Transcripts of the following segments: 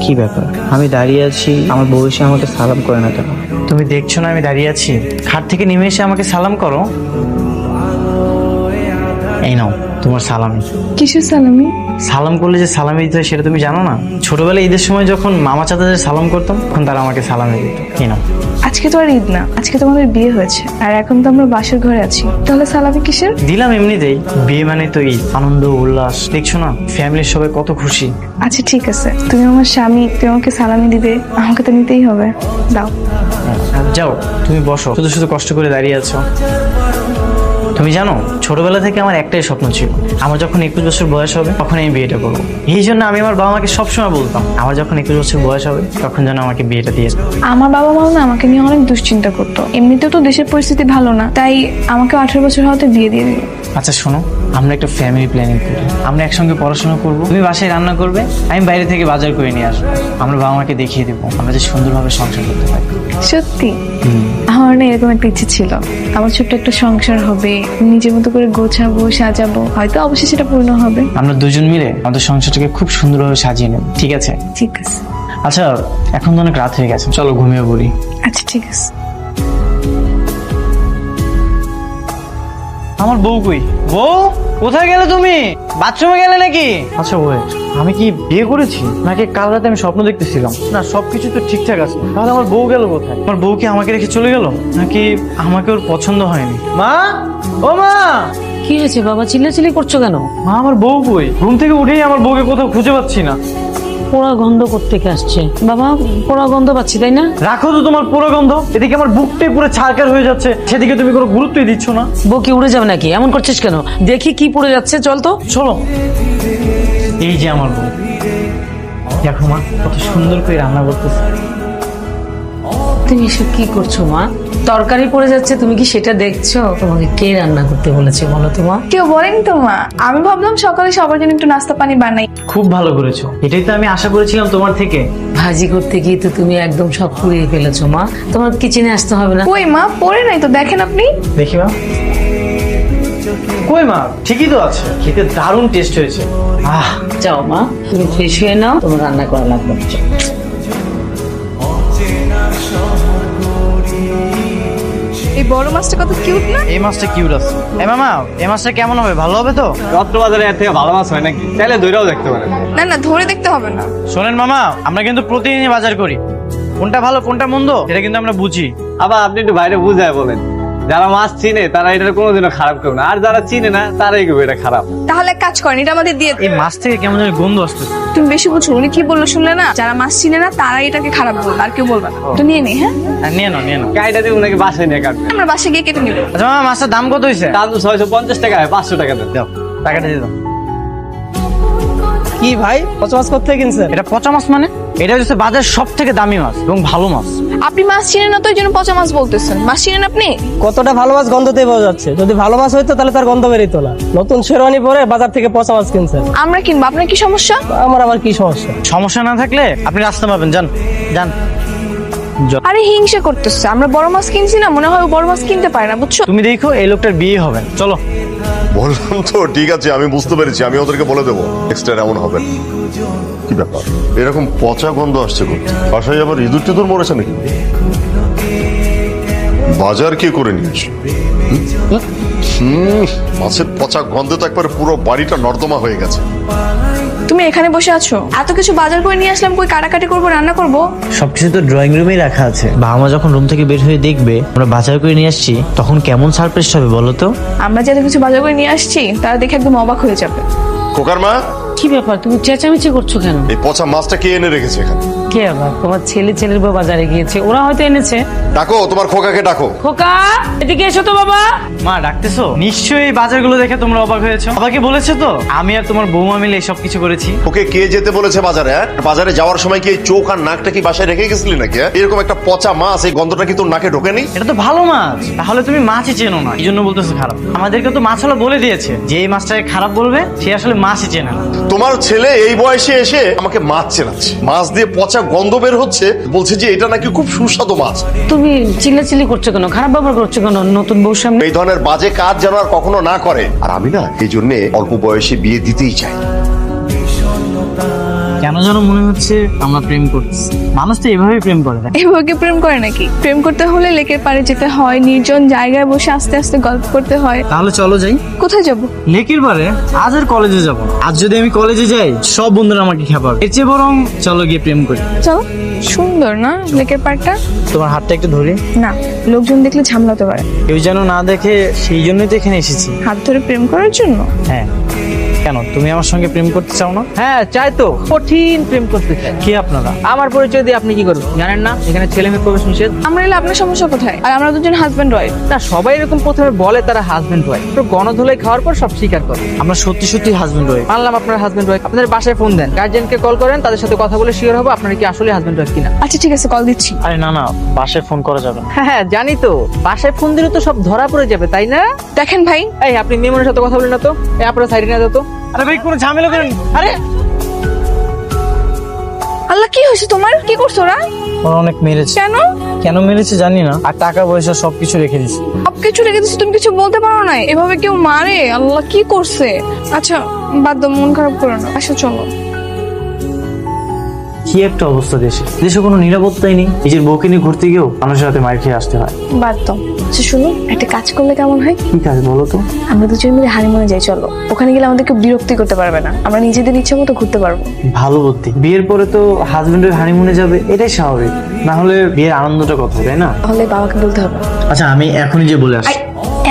কি ব্যাপার? আমি দাঁড়িয়ে আছি, আমার বউ এসে আমাকে সালাম করে না কেন? তুমি দেখছো না আমি দাঁড়িয়ে আছি? খাট থেকে নেমে এসে আমাকে সালাম করো। এই নাও তোমার সালামি। কিসের সালামি? সালাম করলে যে সালামি দিতে হয় সেটা তুমি জানো না? ছোটবেলায় ঈদের সময় যখন মামা চাচাদের সালাম করতাম তখন তারা আমাকে সালামি দিত। এই নাও। আজকে তো আর ঈদ না, আজকে তোমাদের বিয়ে হয়েছে, আর এখন তো আমরা বাসর ঘরে আছি, তাহলে সালামি কিসের? দিলাম এমনিতেই, বিয়ে মানে তো ঈদ, আনন্দ উল্লাস। দেখছো না ফ্যামিলির সবাই কত খুশি। আচ্ছা ঠিক আছে, তুমি আমার স্বামী, তুমি আমাকে সালামি দিবে, আমাকে তো নিতেই হবে, দাও। যাও তুমি বসো, শুধু শুধু কষ্ট করে দাঁড়িয়ে আছো। তুমি জানো ছোটবেলা থেকে আমার একটাই স্বপ্ন ছিল, আমার যখন 21 বছর বয়স হবে তখন আমি বিয়েটা করবো। এই জন্য আমি আমার বাবা মাকে সবসময় বলতাম আমার যখন 21 বছর বয়স হবে তখন যেন আমাকে বিয়েটা দিয়ে যাবে। আমার বাবা মা না আমাকে নিয়ে অনেক দুশ্চিন্তা করতো, এমনিতেও তো দেশের পরিস্থিতি ভালো না, তাই আমাকে 18 বছর হওয়াতে বিয়ে দিয়ে দিল। আচ্ছা শোনো, আমরা একটা ফ্যামিলি প্ল্যানিং করি, আমরা একসঙ্গে পড়াশোনা করব, তুমি বাসায় রান্না করবে, আমি বাইরে থেকে বাজার করে নিয়ে আসবো। আমরা বাবা মাকে দেখিয়ে দেবো আমরা যে সুন্দরভাবে সংসার করতে পারি। সত্যি আমার না এরকম একটা ইচ্ছে ছিল, আমার ছোট্ট একটা সংসার হবে, নিজের মতো করে গোছাবো সাজাবো, হয়তো অবশ্যই সেটা পূর্ণ হবে। আমরা দুজন মিলে আমাদের সংসারটাকে খুব সুন্দরভাবে সাজিয়ে নেব, ঠিক আছে? ঠিক আছে। আচ্ছা এখন তো অনেক রাত হয়ে গেছে, চলো ঘুমিয়ে পড়ি। আচ্ছা ঠিক আছে। আমার বউ কই? বউ কোথায় গেলে তুমি? বাথরুমে গেলে নাকি? আচ্ছা ওয়েট, আমি কি বিয়ে করেছি নাকি কাল রাতে আমি স্বপ্ন দেখতেছিলাম? না সবকিছু তো ঠিকঠাক আছে, তাহলে আমার বউ গেল কোথায়? আমার বউ কি আমাকে রেখে চলে গেল নাকি আমাকে ওর পছন্দ হয়নি? মা, ও মা! কি হয়েছে বাবা, চিল্লাচিল্লি করছো কেন? মা আমার বউ কই? ঘুম থেকে উঠেই আমার বউকে কোথাও খুঁজে পাচ্ছি না। পোড়া গন্ধ কোত্থেকে আসছে বাবা? পোড়া গন্ধ পাচ্ছি, তাই না? রাখো তো তোমার পুরো গন্ধ, এদিকে আমার বুকটাই পুরো ছারকার হয়ে যাচ্ছে, সেদিকে তুমি কোনো গুরুত্বই দিচ্ছ না। বউ কি উড়ে যাবে নাকি? এমন করছিস কেন? দেখি কি পড়ে যাচ্ছে, চল তো। চলো। এই যে আমার বউ, দেখো মা কত সুন্দর করে রান্না করতেছে। তুমি এসব কি করছো মা? তরকারি পড়ে যাচ্ছে, তুমি কি সেটা দেখছো? তোমাকে কে রান্না করতে বলেছে বলো তো মা? কেউ বলেনি তো মা, আমি ভাবলাম সকালে সবার জন্য একটু নাস্তা পানি বানাই। খুব ভালো করেছো, এটাই তো আমি আশা করেছিলাম তোমার থেকে। ভাজি করতে গিয়ে তো তুমি একদম সব পুড়িয়ে ফেলেছো মা, তোমার কিচেনে আসতে হবে না। কই মা, পড়ে নাই তো, দেখেন আপনি। দেখি মা, কই মা, ঠিকই তো আছে, খেতে দারুণ টেস্ট হয়েছে। আহ যাও মা, তুমি ফ্রেশ হয়ে নাও, তোমার রান্না করা লাগবে না। এই বড় মাছটা কত কিউট না? এই মাছটা কিউট আছে। এ মামা, এই মাছটা কেমন হবে? ভালো হবে তো? চট্টবাজারে এর থেকে ভালো মাছ হয় নাকি? চাইলে দইরাও দেখতে পারেন। না না, ধরে দেখতে হবে না। শোনেন মামা, আমরা কিন্তু প্রতিদিনই বাজার করি, কোনটা ভালো কোনটা মন্দ এটা কিন্তু আমরা বুঝি। আবার আপনি একটু বাইরে বুঝায় বলেন, যারা মাছ চিনে তারা এটা কোনোদিনও খারাপ করবে না, আর যারা চিনে না তারাই করবে এটা খারাপ। তাহলে এক কাজ করেন, এটা আমাদের দিয়ে এই মাছ থেকে কেমন যেন গন্ধ আসতেছে। তুমি বেশি বুঝছো, উনি কি বললো শুনলে না? যারা মাছ চিনে না তারাই এটাকে খারাপ বলবে, আর কেউ বলবে না। তো নিয়ে নেই, হ্যাঁ নিয়ে নাও নিয়ে নাও। গাড়িটা দিয়ে ওনাকে বাসায় নিয়ে কাটবে। আমরা বাসে গিয়ে কেটে নিবো। আচ্ছা মামা, মাছটার দাম কত হয়েছে? দাম তো 650 টাকা, 500 টাকা দেন। দাও টাকাটা দিয়ে দাও। কি ভাই, পচা মাছ কোথা থেকে কিনছেন? এটা পচা মাছ মানে? এটা হচ্ছে বাজার সব থেকে দামি মাছ এবং ভালো মাছ। আপনি মাছ চিনেন না তো এই জন্য পচা মাছ বলতেছেন। মাছ চিনেন আপনি? কতটা ভালো মাছ গন্ধতেই বোঝা যাচ্ছে। যদি ভালো মাছ হইতো তাহলে তার গন্ধ বেরিত না। নতুন শেরওয়ানি পরে বাজার থেকে পচা মাছ কিনছেন। আমরা কিনবো, আপনার কি সমস্যা? আমার আবার কি সমস্যা? সমস্যা না থাকলে আপনি রাস্তা পাবেন, যান যান। আরে হিংসা করতেছে, আমরা বড় মাছ কিনছি না, মনে হয় ও বড় মাছ কিনতে পারে না, বুঝছো? তুমি দেখো এই লোকটার বিয়ে হবে না। চলো। বললাম তো ঠিক আছে, আমি বুঝতে পেরেছি, আমি ওদেরকে বলে দেবো নেক্সট টাইম এমন হবে না। কি ব্যাপার, এরকম পচা গন্ধ আসছে করতে? বাসায় আবার ইঁদুর টিঁদুর মরেছে নাকি? বাজার কে করে নিয়েছো? মাছের পচা গন্ধে তো একবার পুরো বাড়িটা নর্দমা হয়ে গেছে। তুমি এখানে বসে আছো, এত কিছু বাজার করে নিয়ে আসলাম, কই কাটাকাটি করবো, রান্না করবো? সবকিছু তো ড্রয়িং রুমেই রাখা আছে। বাবা মা যখন রুম থেকে বের হয়ে দেখবে আমরা বাজার করে নিয়ে আসছি তখন কেমন সারপ্রাইজ হবে বলো তো? আমরা যে এত কিছু বাজার করে নিয়ে আসছি তারা দেখে একদম অবাক হয়ে যাবে। খোকার মা, কি ব্যাপার, তুমি চেঁচামেচি করছো কেন? এই পচা মাছটা কে এনে রেখেছে এখানে? কে আবার? তোমার ছেলের বউ বাজারে গিয়েছে, ওরা হয়তো এনেছে। ডাকো তোমার খোকাকে, ডাকো। খোকা এদিকে এসো তো বাবা। মা ডাকতেছো? নিশ্চয়ই বাজারগুলো দেখে তোমরা অবাক হয়েছো। বাবাকে বলেছে তো আমি আর তোমার বৌমা মিলে সব কিছু করেছি। ওকে কে যেতে বলেছে বাজারে? হ্যাঁ, বাজারে যাওয়ার সময় কি এই চোখ আর নাকটা কি বাসায় রেখে গেছিলি নাকি? হ্যাঁ? এরকম একটা পচা মাছ, এই গন্ধটা কি তোর নাকে ঢোকেনি? এটা তো ভালো মাছ, তাহলে তুমি মাছই চেনো না, এই জন্য বলতেছো খারাপ। আমাদেরকে তো মাছওয়ালা বলে দিয়েছে যে এই মাছটাকে খারাপ বলবে সে আসলে মাছই চেনে না। তোমার ছেলে এই বয়সে এসে আমাকে মাছ চেনাচ্ছে, মাছ দিয়ে পচা গন্ধ বের হচ্ছে, বলছে যে এটা নাকি খুব সুস্বাদু মাছ। তুমি চিল্লাচিল্লি করছো কেন? খারাপ ব্যবহার করছো কেন নতুন বউর সামনে? এই ধরনের বাজে কাজ যেন আর কখনো না করে। আর আমি না এই জন্য অল্প বয়সে বিয়ে দিতেই চাই। কেন কেন যেন মনে হচ্ছে আমরা প্রেম করতেছি। মানুষ তো এভাবেই প্রেম করে না। এভাবে কি প্রেম করে নাকি? প্রেম করতে হলে লেকের পাড়ে যেতে হয়, নির্জন জায়গায় বসে আস্তে আস্তে গল্প করতে হয়। তাহলে চলো যাই কোথায় যাব? লেকের পারে। আজ আর কলেজে যাব না। আজ যদি আমি কলেজে যাই সব বন্ধুরা আমাকে খেপাবে। এর চেয়ে বরং চলো গিয়ে প্রেম করি। চলো। সুন্দর না লেকের পাড়টা? তোমার হাতটা একটু ধরি। না, লোকজন দেখলে ঝামলাতে পারে। কেউ যেন না দেখে, সেই জন্যই তো এখানে এসেছি। হাত ধরে প্রেম করার জন্য? হ্যাঁ। কেন তুমি আমার সঙ্গে প্রেম করতে চাও না? হ্যাঁ চাই তো, কঠিন প্রেম করতে চাই। কে আপনারা? আমার পরিচয় দিয়ে আপনি কি করবেন জানেন না? এখানে ছেলে মেয়ে প্রবেশ নিষেধ। আমরা এলে আপনার সমস্যা কোথায়? আর আমরা দুজন হাজব্যান্ড ওয়াইফ। না সবাই এরকম প্রথমে বলে তারা হাজবেন্ড ওয়াইফ, তো গণধোলাই খাওয়ার পর সব স্বীকার করে। আমরা সত্যি সত্যি হাজবেন্ড ওয়াইফ। মানলাম আপনার হাজবেন্ড ওয়াইফ। আপনাদের বাসায় ফোন দেন, গার্জিয়ানকে কল করেন, তাদের সাথে কথা বলে শিওর হবো আপনারা কি আসলে হাজবেন্ড ওয়াইফ কিনা। আচ্ছা ঠিক আছে, কল দিচ্ছি। আরে না না, বাসায় ফোন করা যাবে না। হ্যাঁ হ্যাঁ জানি তো, বাসায় ফোন দিলে তো সব ধরা পড়ে যাবে তাই না? দেখেন ভাই, এই আপনি মেমনের সাথে কথা বলেন না তো, এই আপনারা সাইডে না যেত। আরে ভাই কোনো ঝামেলা করেন। আরে আল্লাহ কি হয়েছে তোমার? কি করছো ওরা? ওরা অনেক মেরেছে। কেন? কেন মেরেছে জানি না, আর টাকা পয়সা সবকিছু রেখে দিছে। সব কিছু রেখে দিচ্ছি, তুমি কিছু বলতে পারো না? এভাবে কেউ মারে? আল্লাহ কি করছে? আচ্ছা বাদ দাও, মন খারাপ করো না, আসো চলো। কি একটা অবস্থা দেশে, দেশে কোনো নিরাপত্তাই নেই। নিজের বউকে নিয়ে ঘুরতে গিয়েও মানুষের হাতে মার খেয়ে আসতে হয়। বাদ দাও। আচ্ছা শুনো, একটা কাজ করলে কেমন হয়? কি কাজ বলো তো? আমরা দুজন মিলে হানিমুনে যাই, চলো। ওখানে গেলে আমাদেরকে বিরক্তি করতে পারবে না, আমরা নিজেদের ইচ্ছে মতো ঘুরতে পারবো। ভালো বুদ্ধি। বিয়ের পরে তো হাজবেন্ডের হানিমুনে যাবে, এটাই স্বাভাবিক। না হলে বিয়ের আনন্দটা কথা, তাই না? তাহলে বাবাকে বলতে হবে। আচ্ছা আমি এখনই যে বলে আসি।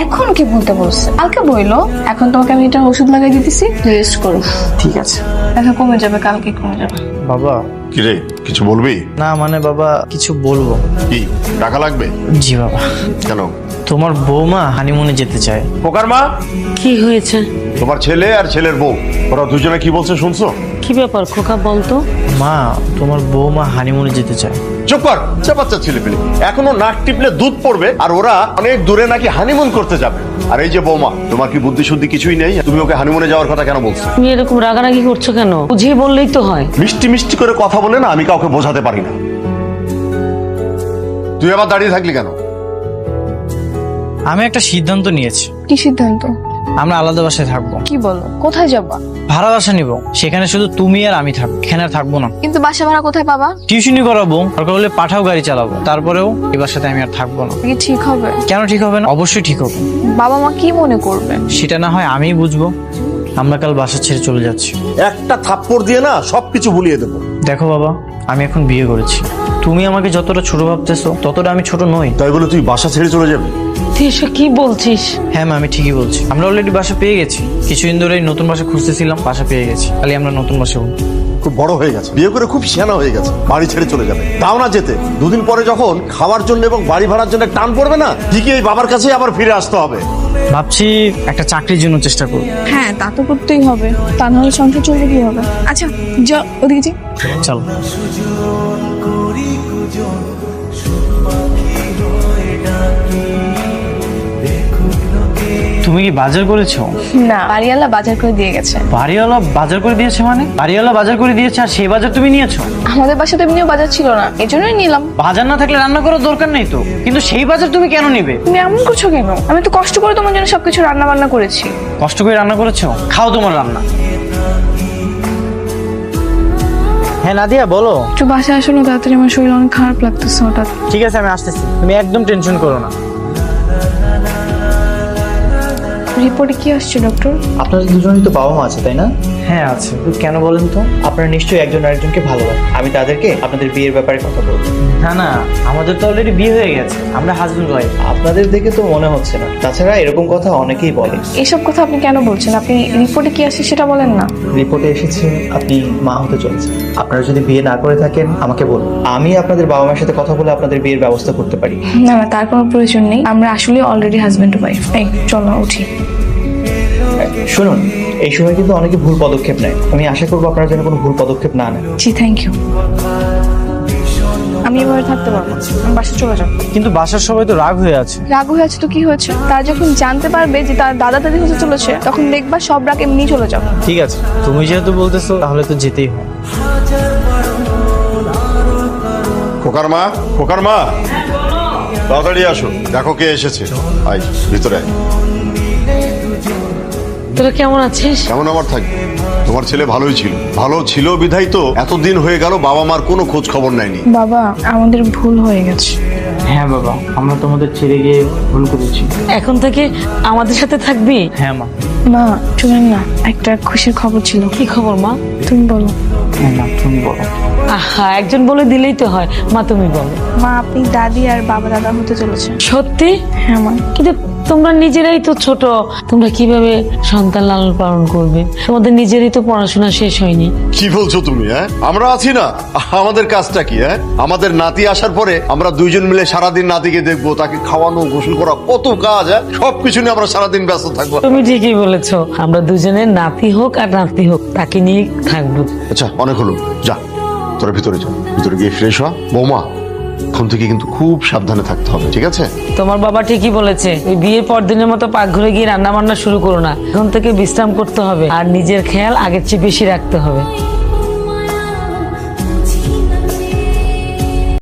এখন কি বলতে বলছে? কালকে বইলো। এখন তোমাকে আমি এটা ওষুধ লাগাই দিতেছি, রেস্ট করো। ঠিক আছে। দেখা কমে যাবে, কালকে কমে যাবে। বাবা। কিরে কিছু বলবি? না মানে বাবা কিছু বলবো। কি টাকা লাগবে? জি বাবা। কেন? তোমার বৌমা হানিমুনে যেতে চায়। খোকার মা, কি হয়েছে? তোমার ছেলে আর ছেলের বউ ওরা দুজনে কি বলছে শুনছো? কি ব্যাপার খোকা বলতো? মা, তোমার বৌমা হানিমুনে যেতে চায়। চুপ কর, বাচ্চা ছেলে পেলে এখনো নাক টিপলে দুধ পড়বে, আর ওরা অনেক দূরে নাকি হানিমুন করতে যাবে। আর এই যে বৌমা, তোমার কি বুদ্ধি শুদ্ধি কিছুই নেই? তুমি ওকে হানিমুনে যাওয়ার কথা কেন বলছো? তুমি এরকম রাগারাগি করছো কেন? বুঝিয়ে বললেই তো হয়। মিষ্টি মিষ্টি করে কথা বলে না আমি কাউকে বোঝাতে পারি না। তুই আবার দাঁড়িয়ে থাকলি কেন? আমি একটা সিদ্ধান্ত নিয়েছি। কি সিদ্ধান্ত? আমরা আলাদা বাসায় থাকবো। কি বলো? কোথায় যাবা? ভাড়া বাসা নিব, সেখানে শুধু তুমি আর আমি থাকবো, এখানে আর থাকবো না। কিন্তু বাসা ভাড়া কোথায় পাবা? টিউশনি করাবো, দরকার হলে পাঠাও গাড়ি চালাবো, তারপরেও এই বাসাতে আমি আর থাকবো না। কি ঠিক হবে? কেন ঠিক হবে না? অবশ্যই ঠিক হবে। বাবা মা কি মনে করবে? সেটা না হয় আমিই বুঝবো। আমরা কাল বাসা ছেড়ে চলে যাচ্ছি। একটা থাপ্পড় দিয়ে না সবকিছু ভুলিয়ে দেবো। দেখো বাবা, আমি এখন বিয়ে করেছি। তুমি আমাকে যতটা ছোট ভাবতেছো ততটা আমি ছোট নই। তাই বলে তুই বাসা ছেড়ে চলে যাবি? তুই এসব কি বলছিস? হ্যাঁ মা, আমি ঠিকই বলছি। আমরা অলরেডি বাসা পেয়ে গেছি। কিছুদিন ধরে নতুন বাসা খুঁজতেছিলাম, বাসা পেয়ে গেছি। খালি আমরা নতুন বাসা হবো। খুব বড় হয়ে গেছে, বিয়ে করে খুব সিয়ানা হয়ে গেছে, বাড়ি ছেড়ে চলে যাবে। তাও না যেতে, দুদিন পরে যখন খাওয়ার জন্য এবং বাড়ি ভাড়ার জন্য টান পড়বে না, ঠিকই এই বাবার কাছে আবার ফিরে আসতে হবে। ভাবছি একটা চাকরির জন্য চেষ্টা করবো। হ্যাঁ তা তো করতেই হবে, তা নাহলে সংসার চলবে কি হবে? আচ্ছা যা ওদিকে যাই। চলো। তুমি কি বাজার করেছো? না, বাড়িওয়ালা বাজার করে দিয়ে গেছে। বাড়িওয়ালা বাজার করে দিয়েছে মানে? বাড়িওয়ালা বাজার করে দিয়েছে আর সেই বাজার তুমি নিয়েছো? আমাদের বাসাতে এমনিও বাজার ছিল না, এজন্যই নিলাম। বাজার না থাকলে রান্না করার দরকার নেই তো, কিন্তু সেই বাজার তুমি কেন নেবে? তুমি এমন করছো কেন? আমি তো কষ্ট করে তোমার জন্য সবকিছু রান্না বান্না করেছি। কষ্ট করে রান্না করেছো, খাও তোমার রান্না। হ্যাঁ নাদিয়া বলো। একটু বাসায় আসো না তাড়াতাড়ি, আমার শরীর অনেক খারাপ লাগতেছে হঠাৎ। ঠিক আছে আমি আসতেছি, তুমি একদম টেনশন করো না। রিপোর্টে কি আসছে ডক্টর? আপনাদের দুজনেই তো বাবা মা আছে তাই না? হ্যাঁ আছে। কেন বলেন তো? আপনারা নিশ্চয়ই একজন আরেকজনকে ভালোবাসেন। আমি তাদেরকে আপনাদের বিয়ের ব্যাপারে কথা বলবো। না না, আমাদের তো অলরেডি বিয়ে হয়ে গেছে, আমরা হাজবেন্ড ওয়াইফ। আপনাদের দেখে তো মনে হচ্ছে না। তাছাড়া এরকম কথা অনেকেই বলে। এসব কথা আপনি কেন বলছেন? আপনি রিপোর্টে কি আসছে সেটা বলেন না। রিপোর্টে এসেছে আপনি মা হতে চলেছেন। আপনারা যদি বিয়ে না করে থাকেন আমাকে বলুন, আমি আপনাদের বাবা মায়ের সাথে কথা বলে আপনাদের বিয়ের ব্যবস্থা করতে পারি। না না, তার কোনো প্রয়োজন নেই, আমরা আসলে অলরেডি হাজবেন্ড ওয়াইফ। এই চলো উঠি। শুনুন, এই সময় কিন্তু অনেকে ভুল পদক্ষেপ নেয়। আমি আশা করবো আপনারা যেন কোনো ভুল পদক্ষেপ না নেন। জি থ্যাংক ইউ। আমি এভাবে থাকতে পারবো না, আমি বাসা চলে যাবো। কিন্তু বাসার সবাই তো রাগ হয়ে আছে। রাগ হয়ে আছে তো কি হয়েছে? তারা যখন জানতে পারবে যে তার দাদা দাদি হতে চলেছে, তখন দেখবা সব রাগ এমনি চলে যাবে। ঠিক আছে, তুমি যেহেতু বলতেছো তাহলে তো যেতেই হয়। খোকার মা, খোকার মা, তাড়াতাড়ি আসো, দেখো কে এসেছে। আই ভিতরে আয়। তোরা কেমন আছিস? কেমন আমার থাকবে? তোমার ছেলে ভালোই ছিল, ভালো ছিল বিধাই তো এতদিন হয়ে গেল বাবা মার কোনো খোঁজ খবর নেয়নি। বাবা আমাদের ভুল হয়ে গেছে। হ্যাঁ বাবা, আমরা তোমাদের ছেড়ে গিয়ে ভুল করেছি। এখন থেকে আমাদের সাথে থাকবি? হ্যাঁ মা। মা শুনেন না, একটা খুশির খবর ছিল। কি খবর মা? তুমি বলো। হ্যাঁ না, তুমি বলো। আহা, একজন বলে দিলেই তো হয়। মা তুমি বলো। মা আপনি দাদি আর বাবা দাদা হতে চলেছেন। সত্যি? হ্যাঁ মা। কিন্তু তোমরা নিজেরাই তো ছোট, তোমরা কিভাবে সন্তান লালন পালন করবে? তোমাদের নিজেরই তো পড়াশোনা শেষ হয়নি। কি বলছো তুমি? হ্যাঁ, আমরা আছি না, আমাদের কাজটা কি? হ্যাঁ, আমাদের নাতি আসার পরে আমরা দুইজন মিলে সারাদিন নাতিকে দেখবো, তাকে খাওয়ানো, গোসল করা, কত কাজ। হ্যাঁ, সবকিছু নিয়ে আমরা সারাদিন ব্যস্ত থাকবো। তুমি ঠিকই বলেছো, আমরা দুজনের নাতি হোক আর নাতি হোক তাকে নিয়ে থাকবো। আচ্ছা, অনেক হলো, যা তোরা ভিতরে যা, ভিতরে গিয়ে ফ্রেশ হ। বৌমা, এখন থেকে কিন্তু খুব সাবধানে থাকতে হবে, ঠিক আছে? তোমার বাবা ঠিকই বলেছে, ওই বিয়ের পর দিনের মতো পাকঘরে গিয়ে রান্না বান্না শুরু করো না। এখন থেকে বিশ্রাম করতে হবে আর নিজের খেয়াল আগের চেয়ে বেশি রাখতে হবে।